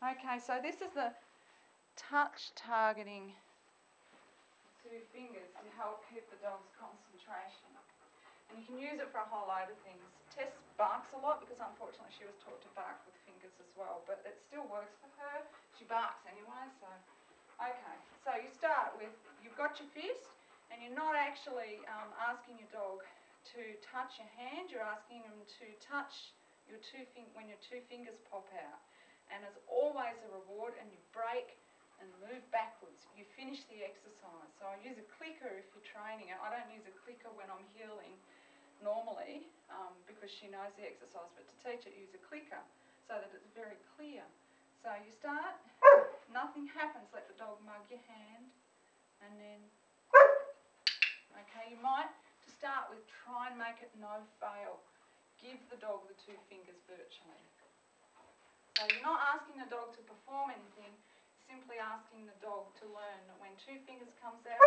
Okay, so this is the touch targeting 2 fingers to help keep the dog's concentration. And you can use it for a whole load of things. Tess barks a lot because unfortunately she was taught to bark with fingers as well, but it still works for her. She barks anyway, so. Okay, so you start with, you've got your fist and you're not actually asking your dog to touch your hand, you're asking them to touch your when your 2 fingers pop out. And it's always a reward, and you break and move backwards. You finish the exercise. So I use a clicker if you're training it. I don't use a clicker when I'm healing normally because she knows the exercise, but to teach it, use a clicker so that it's very clear. So you start, nothing happens, let the dog mug your hand, and then, okay, you might, to start with, try and make it no fail. Give the dog the 2 fingers virtually. So you're not asking the dog to perform anything, simply asking the dog to learn that when 2 fingers comes out,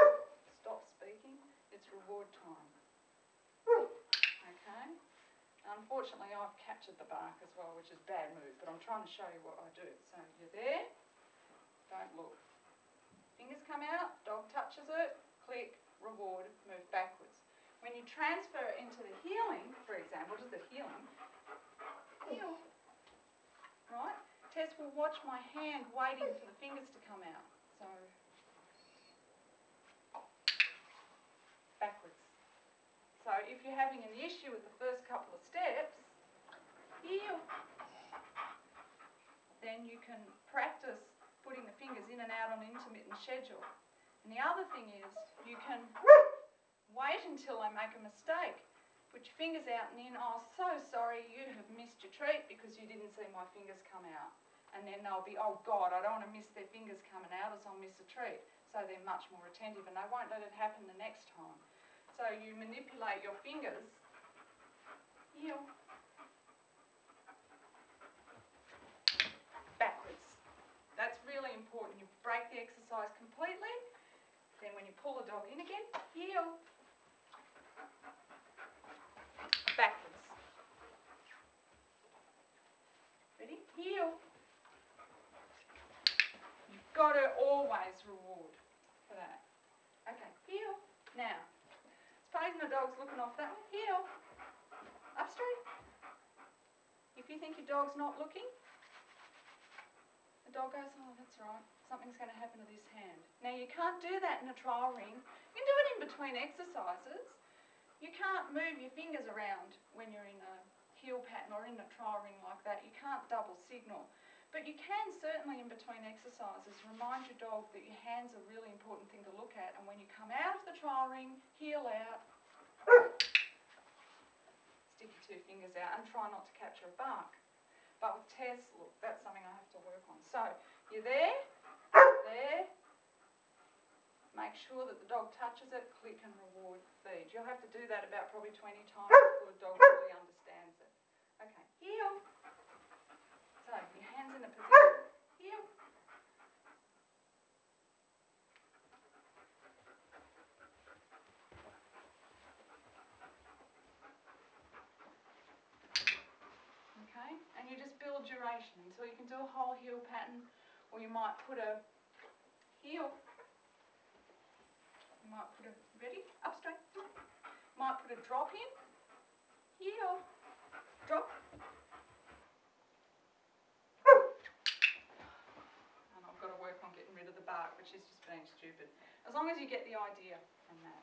stop speaking, it's reward time. Okay? Unfortunately, I've captured the bark as well, which is a bad move, but I'm trying to show you what I do. So you're there, don't look. Fingers come out, dog touches it, click, reward, move backwards. When you transfer into the healing, for example, just the healing, heel. Right? Tess will watch my hand waiting for the fingers to come out. So, backwards. So if you're having an issue with the first couple of steps, heel. Then you can practice putting the fingers in and out on an intermittent schedule. And the other thing is, you can wait until I make a mistake. Put your fingers out and in, oh, so sorry, you have missed your treat because you didn't see my fingers come out. And then they'll be, oh God, I don't want to miss their fingers coming out as I'll miss a treat. So they're much more attentive and they won't let it happen the next time. So you manipulate your fingers. Heel. Backwards. That's really important. You break the exercise completely. Then when you pull the dog in again, heel. Backwards. Ready? Heel. You've got to always reward for that. Okay, heel. Now, supposing the dog's looking off that way, heel. Up straight. If you think your dog's not looking, the dog goes, oh, that's right, something's going to happen to this hand. Now, you can't do that in a trial ring. You can do it in between exercises. You can't move your fingers around when you're in a heel pattern or in a trial ring like that. You can't double signal. But you can certainly in between exercises remind your dog that your hand's a really important thing to look at, and when you come out of the trial ring, heel out, stick your 2 fingers out and try not to capture a bark. But with Tess, look, that's something I have to work on. So you're there, there. Make sure that the dog touches it, click and reward, feed. You'll have to do that about probably 20 times before the dog really understands it. Okay, heel. So your hands in a position, heel. Okay, and you just build duration until you can do a whole heel pattern, or you might put a heel. You might put a, ready, up straight, might put a drop in, heel, drop, and I've got to work on getting rid of the bark, which is just being stupid, as long as you get the idea from that.